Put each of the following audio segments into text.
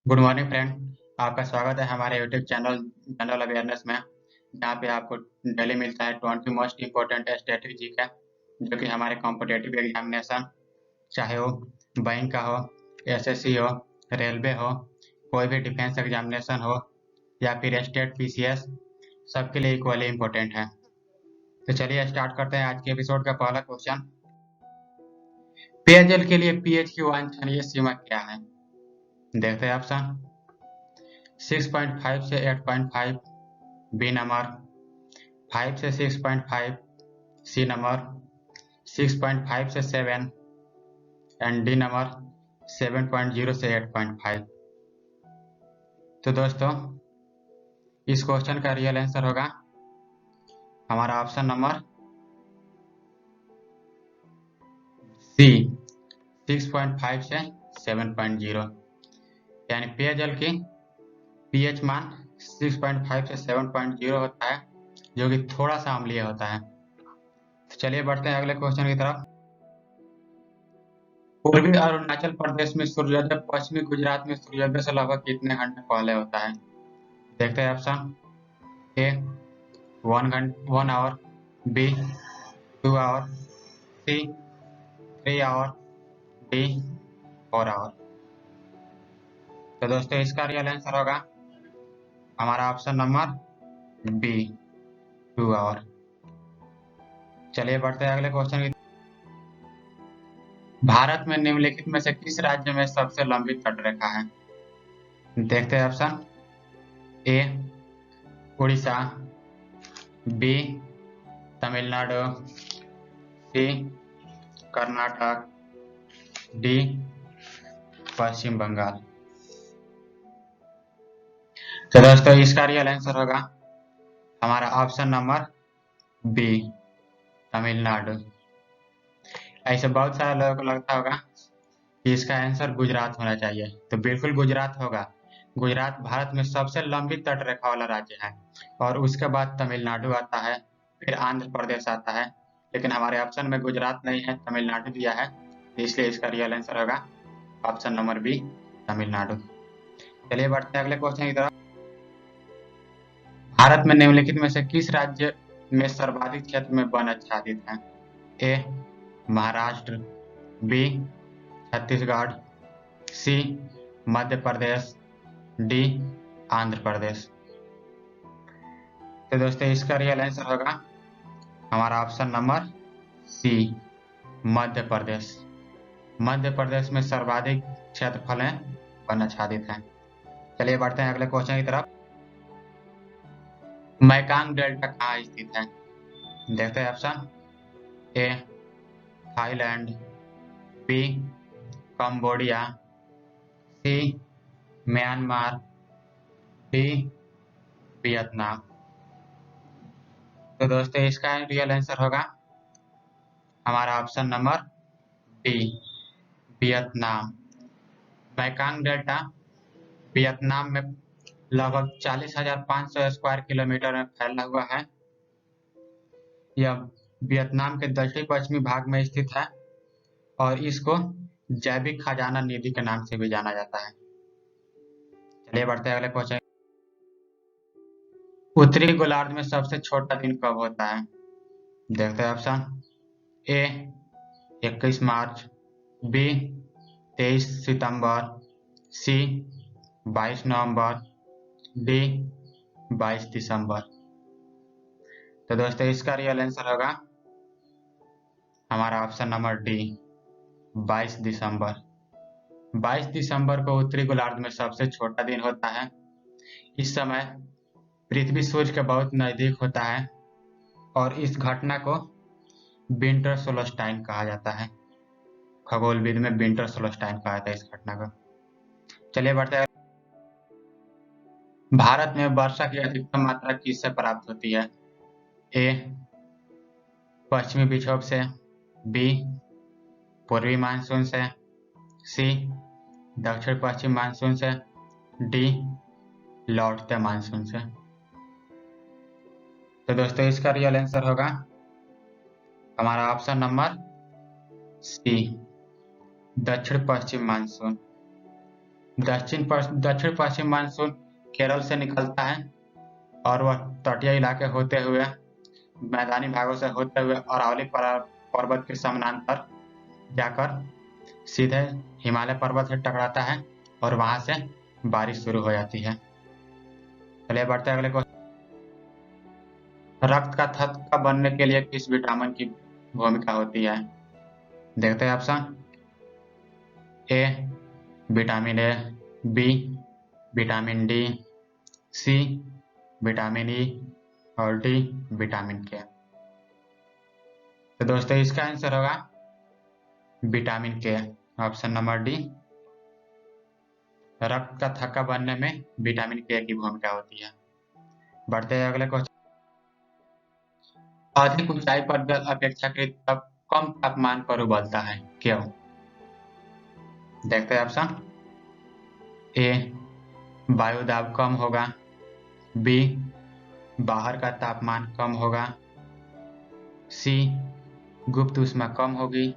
Good morning friend. आपका स्वागत है हमारे यूट्यूब चैनल जनरल अवेयरनेस में, जहाँ पे आपको डेली मिलता है 20 मोस्ट इम्पोर्टेंट स्ट्रेटेजी का, जो कि हमारे कॉम्पिटेटिव एग्जामिनेशन, चाहे वो बैंक का हो, एसएससी हो, रेलवे हो, कोई भी डिफेंस एग्जामिनेशन हो या फिर स्टेट पीसीएस, सबके लिए इक्वली इम्पोर्टेंट है। तो चलिए स्टार्ट करते हैं आज के एपिसोड का पहला क्वेश्चन। पेयजल के लिए पीएच की वांछनीय सीमा क्या है? देखते हैं ऑप्शन। 6.5 से 8.5 बी नंबर, 5 से 6.5 सी नंबर, 6.5 से 7 एंड डी नंबर 7.0 से 8.5। तो दोस्तों, इस क्वेश्चन का रियल आंसर होगा हमारा ऑप्शन नंबर सी, 6.5 से 7.0। यानी पेयजल की पीएच मान 6.5 से 7.0 होता है, जो कि थोड़ा सा अम्लीय होता है। तो चलिए बढ़ते हैं अगले क्वेश्चन की तरफ। पूर्वी अरुणाचल प्रदेश में सूर्योदय पश्चिमी गुजरात में सूर्योदय से लगभग कितने घंटे पहले होता है? देखते हैं option. A 1 hour, B 2 hour, C 3 hour, D 4 hour. तो दोस्तों, इसका रियल आंसर होगा हमारा ऑप्शन नंबर बी 2 आवर। चलिए बढ़ते हैं अगले क्वेश्चन की। भारत में निम्नलिखित में से किस राज्य में सबसे लंबी तटरेखा है? देखते हैं ऑप्शन। ए उड़ीसा, बी तमिलनाडु, सी कर्नाटक, डी पश्चिम बंगाल। तो दोस्तों, इसका रियल आंसर होगा हमारा ऑप्शन नंबर बी तमिलनाडु। ऐसे बहुत सारे लोगों को लगता होगा कि इसका आंसर गुजरात होना चाहिए, तो बिल्कुल गुजरात होगा। गुजरात भारत में सबसे लंबी तटरेखा वाला राज्य है और उसके बाद तमिलनाडु आता है, फिर आंध्र प्रदेश आता है। लेकिन हमारे ऑप्शन में गुजरात नहीं है, तमिलनाडु दिया है, इसलिए इसका रियल आंसर होगा ऑप्शन नंबर बी तमिलनाडु। चलिए बढ़ते हैं अगले क्वेश्चन की तरफ। भारत में निम्नलिखित में से किस राज्य में सर्वाधिक क्षेत्र में वन आच्छादित है? ए महाराष्ट्र, बी छत्तीसगढ़, सी मध्य प्रदेश, डी आंध्र प्रदेश। तो दोस्तों, इसका रियल आंसर होगा हमारा ऑप्शन नंबर सी मध्य प्रदेश। मध्य प्रदेश में सर्वाधिक क्षेत्रफल है वन आच्छादित है। चलिए बढ़ते हैं अगले क्वेश्चन की तरफ। मैकांग डेल्टा कहाँ स्थित है? देखते हैं option. A Thailand, B Cambodia, C Myanmar, D Vietnam. तो दोस्तों, इसका रियल आंसर होगा हमारा option number D Vietnam. Mekong delta Vietnam में लगभग 40,500 स्क्वायर किलोमीटर में फैला हुआ है। यह वियतनाम के दक्षिण पश्चिमी भाग में स्थित है और इसको जैविक खजाना निधि के नाम से भी जाना जाता है। चलिए बढ़ते हैं अगले क्वेश्चन। उत्तरी गोलार्ध में सबसे छोटा दिन कब होता है? देखते हैं ऑप्शन। ए 21 मार्च, बी 23 सितंबर, सी 22 नवंबर, डी 22 दिसंबर। तो दोस्तों, इसका रियल आंसर होगा हमारा ऑप्शन नंबर डी 22 दिसंबर। 22 दिसंबर को उत्तरी गोलार्ध में सबसे छोटा दिन होता है। इस समय पृथ्वी सूर्य के बहुत नजदीक होता है और इस घटना को विंटर सोलस्टाइन कहा जाता है। खगोलविद में विंटर सोलस्टाइन कहा जाता है इस घटना को। चलिए बढ़ते हैं। भारत में वर्षा की अधिकतम मात्रा किससे प्राप्त होती है? ए पश्चिमी विक्षोभ से, बी पूर्वी मानसून से, सी दक्षिण पश्चिम मानसून से, डी लौटते मानसून से। तो दोस्तों, इसका रियल आंसर होगा हमारा ऑप्शन नंबर सी दक्षिण पश्चिम मानसून। दक्षिण पश्चिम मानसून केरल से निकलता है और वह तटीय इलाके होते हुए, मैदानी भागों से होते हुए अरावली पर्वत के समानांतर जाकर सीधे हिमालय पर्वत से टकराता है और वहां से बारिश शुरू हो जाती है। चलिए बढ़ते हैं अगले क्वेश्चन। रक्त का थक्का बनने के लिए किस विटामिन की भूमिका होती है? देखते हैं option. A vitamin A, B vitamin D, C vitamin E और डी विटामिन के। तो दोस्तों इसका आंसर होगा विटामिन के, ऑप्शन नंबर डी। रक्त का थक्का बनने में विटामिन के की भूमिका होती है। बढ़ते हैं अगले क्वेश्चन। अधिक ऊंचाई पर जल अपेक्षाकृत कम तापमान पर उबलता है, क्यों? देखते हैं ऑप्शन। ए वायु दाब कम होगा, बी बाहर का तापमान कम होगा, सी गुप्त ऊष्मा कम होगी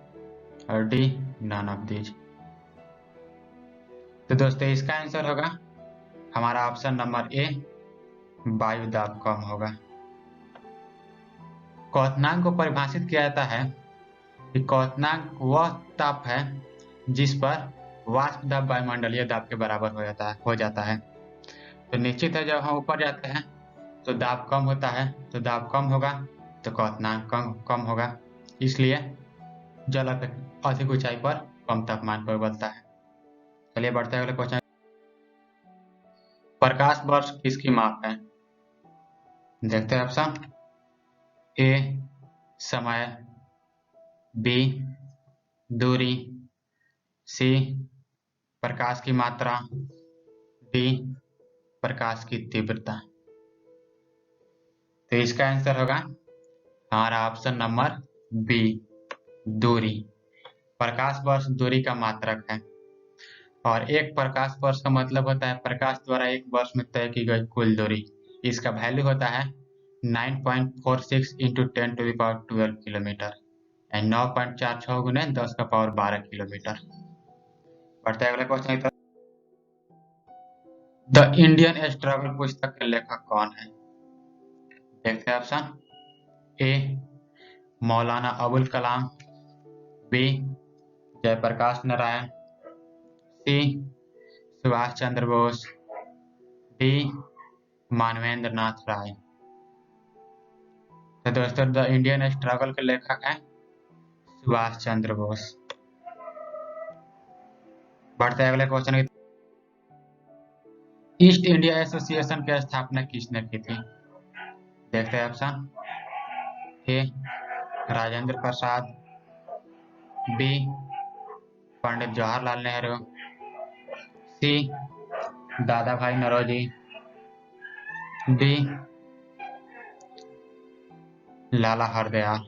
और डी नन ऑफ दीज। तो दोस्तों इसका आंसर होगा हमारा ऑप्शन नंबर ए, वायु दाब कम होगा। क्वथनांक को परिभाषित किया जाता है कि क्वथनांक वह ताप है जिस पर वाष्प दाब वायुमंडलीय दाब के बराबर हो जाता है। तो निश्चित है जब हम ऊपर जाते हैं तो दाब कम होता है, तो दाब कम होगा तो क्वथनांक कम होगा, इसलिए जल अधिक ऊंचाई पर कम तापमान पर उबलता है। चलिए बढ़ते हैं अगले क्वेश्चन। प्रकाश वर्ष किसकी माप है? देखते हैं ऑप्शन। ए समय, बी दूरी, सी प्रकाश की मात्रा, डी प्रकाश की तीव्रता। तो इसका आंसर होगा हमारा ऑप्शन नंबर बी, दूरी। प्रकाश वर्ष दूरी का मात्रक है और एक प्रकाश वर्ष का मतलब होता है प्रकाश द्वारा एक वर्ष में तय की गई कुल दूरी। इसका वैल्यू होता है 9.46 इंटू 10⁻12 किलोमीटर एंड 9.46 गुने 10⁻12 किलोमीटर। बढ़ते अगले क्वेश्चन की तरफ। द इंडियन स्ट्रगल पुस्तक के लेखक कौन है? देखते हैं ऑप्शन। ए मौलाना अबुल कलाम, बी जयप्रकाश नारायण, सी सुभाष चंद्र बोस, डी मानवेंद्र नाथ राय। तो दोस्तों द इंडियन स्ट्रगल के लेखक हैं सुभाष चंद्र बोस। बढ़ते हैं अगले क्वेश्चन की। ईस्ट इंडिया एसोसिएशन की स्थापना किसने की थी? देखते हैं ऑप्शन। ए राजेंद्र प्रसाद, बी पंडित जवाहरलाल नेहरू, सी दादा भाई नौरोजी, डी लाला हरदयाल।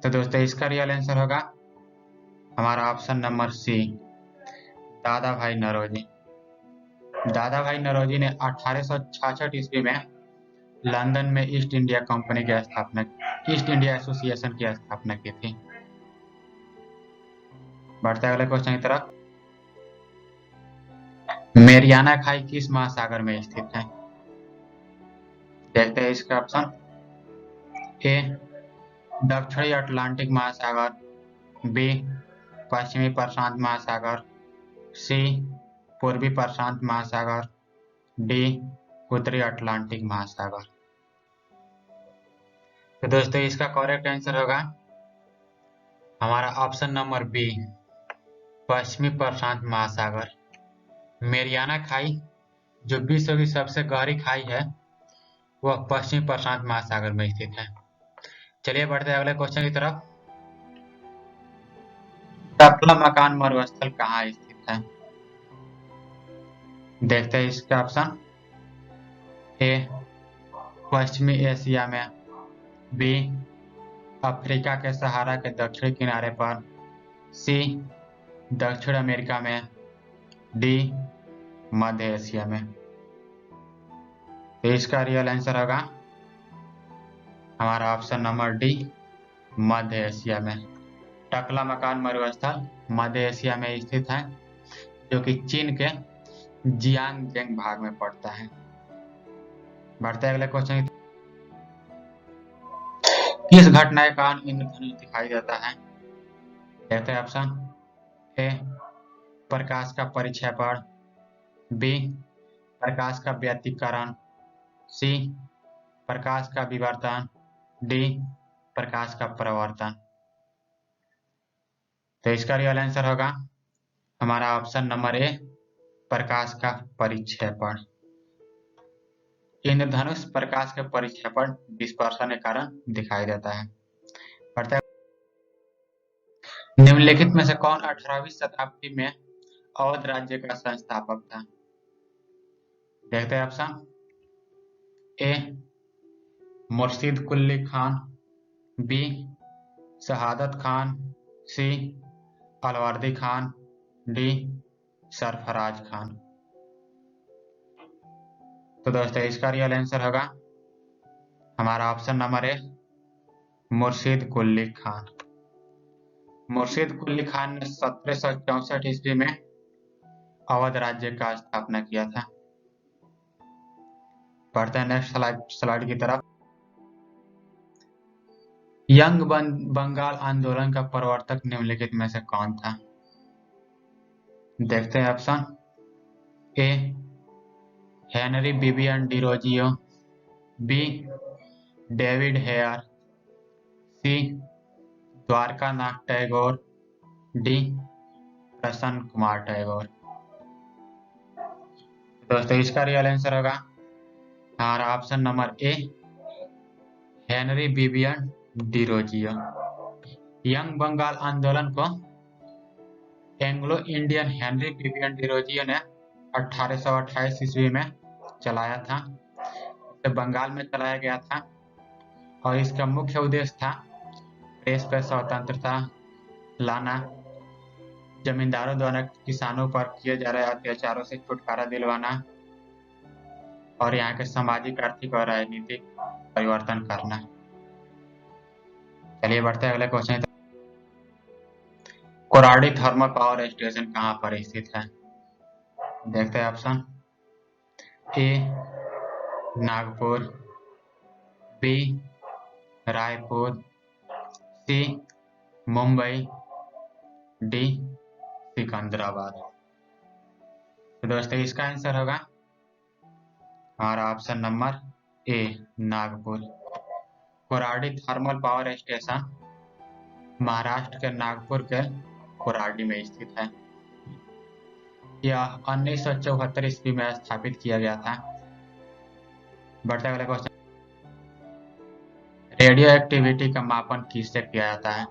तो दोस्तों इसका रियल आंसर होगा हमारा ऑप्शन नंबर सी, दादा भाई नौरोजी। दादा भाई नौरोजी ने 1866 ईस्वी में लंदन में ईस्ट इंडिया कंपनी की स्थापना, ईस्ट इंडिया एसोसिएशन की स्थापना की थी। बढ़ते अगले क्वेश्चन की तरफ। मेरियाना खाई किस महासागर में स्थित है? देखते हैं इसका ऑप्शन। ए दक्षिणी अटलांटिक महासागर, बी पश्चिमी प्रशांत महासागर, सी पूर्वी प्रशांत महासागर, डी उत्तरी अटलांटिक महासागर। तो दोस्तों इसका करेक्ट आंसर होगा हमारा ऑप्शन नंबर बी, पश्चिमी प्रशांत महासागर। मेरियाना खाई जो विश्व की सबसे गहरी खाई है वह पश्चिमी प्रशांत महासागर में स्थित है। चलिए बढ़ते हैं अगले क्वेश्चन की तरफ। टकला मकान मरुस्थल कहाँ स्थित है? देखते हैं इसका ऑप्शन। ए पश्चिमी एशिया में, बी अफ्रीका के सहारा के दक्षिणी किनारे पर, सी दक्षिण अमेरिका में, डी मध्य एशिया में। तो इसका रियल आंसर होगा हमारा ऑप्शन नंबर डी, मध्य एशिया में। टकला मकान मरुस्थल मध्य एशिया में स्थित है। जो कि चीन के जियांगजेंग भाग में पड़ता है। बढ़ते हैं अगले क्वेश्चन। किस घटना के कारण इंद्रधनुष दिखाई देता है? देखते हैं ऑप्शन। ए, प्रकाश का परिक्षेपण। बी, प्रकाश का व्यतिकरण। सी, प्रकाश का विवर्तन। डी, प्रकाश का परावर्तन। तो इसका रियल आंसर होगा हमारा ऑप्शन नंबर ए, प्रकाश का परिक्षेपण। इंद्रधनुष प्रकाश के परिक्षेपण डिस्पर्शन के कारण दिखाई देता है। निम्नलिखित में से कौन 18वीं शताब्दी में अवध राज्य का संस्थापक था? देखते हैं ऑप्शन। ए, मुर्शिद कुली खान। बी, शहादत खान। सी, अलवर्दी खान। डी, सरफराज खान। तो दोस्तों इसका रियल आंसर होगा हमारा ऑप्शन नंबर ए, मुर्शिद कुली खान। मुर्शिद कुली खान ने 1764 ईस्वी में अवध राज्य का स्थापना किया था। बढ़ते हैं नेक्स्ट स्लाइड की तरफ। यंग बंगाल आंदोलन का प्रवर्तक निम्नलिखित में से कौन था? देखते हैं option. A, Henry Vivian Derozio. B, David Hare. C, Dwarkanath Tagore. D, Prasanna Kumar Tagore. दोस्तों इसका रियल आंसर होगा हमारा option number A, Henry Vivian Derozio. Young Bengal आंदोलन को Anglo Indian Henry Vivian Derozio ने 1828 ईस्वी में चलाया था। इसे बंगाल में चलाया गया था और इसका मुख्य उद्देश्य था प्रेस पर स्वतंत्रता लाना, जमींदारों द्वारा किसानों पर किए जा रहे अत्याचारों से छुटकारा दिलवाना और यहाँ के सामाजिक, आर्थिक और राजनीतिक परिवर्तन करना। चलिए बढ़ते हैं अगले question. Koradi thermal power station कहाँ पर स्थित है? देखते हैं ऑप्शन। ए, नागपुर। बी, रायपुर। सी, मुंबई। डी, सिकंदराबाद। तो दोस्तों इसका आंसर होगा हमारा ऑप्शन नंबर ए, Nagpur. Koradi thermal power station Maharashtra के नागपुर के कोराडी में स्थित है। यह 1974 ईस्वी में स्थापित किया गया था। बढ़ते अगले क्वेश्चन। रेडियो एक्टिविटी का मापन किससे किया जाता है?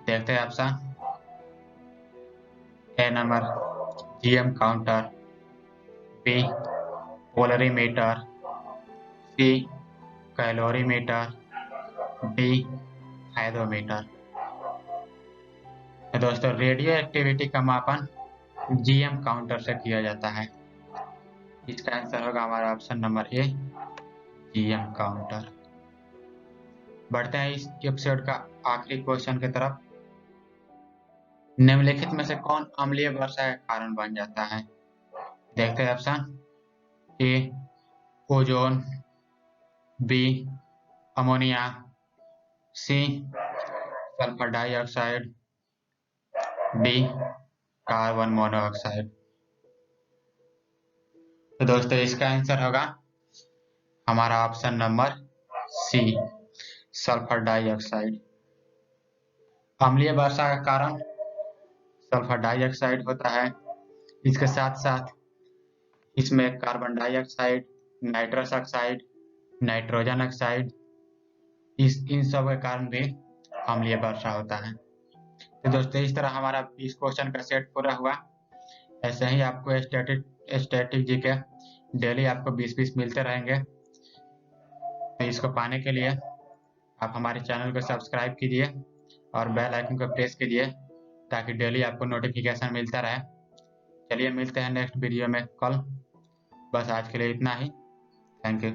देखते हैं option. A number, GM counter. B, polarimeter. C, calorimeter. D, hydrometer. तो दोस्तों रेडियो एक्टिविटी का मापन जीएम काउंटर से किया जाता है। इसका आंसर होगा हमारा ऑप्शन नंबर ए, जीएम काउंटर। बढ़ते हैं इस एपिसोड का आखिरी क्वेश्चन की तरफ। निम्नलिखित में से कौन अम्लीय वर्षा का कारण बन जाता है? देखते हैं option. A, ozone. B, ammonia. C, sulphur dioxide. D, carbon monoxide. तो दोस्तों इसका आंसर होगा हमारा option number C, sulphur dioxide. अम्लीय वर्षा का कारण सल्फर डाइऑक्साइड होता है। इसके साथ साथ इसमें carbon dioxide, nitrous oxide, nitrogen oxide, इन सब के कारण भी अम्लीय वर्षा होता है। तो दोस्तों इस तरह हमारा इस क्वेश्चन का सेट पूरा हुआ। ऐसे ही आपको स्टैटिक जीके डेली आपको 20-20 मिलते रहेंगे। तो इसको पाने के लिए आप हमारे चैनल को सब्सक्राइब कीजिए और बेल आइकन को प्रेस कीजिए ताकि डेली आपको नोटिफिकेशन मिलता रहे। चलिए मिलते हैं नेक्स्ट वीडियो में कल। बस आज के लिए इतना ही। Thank you.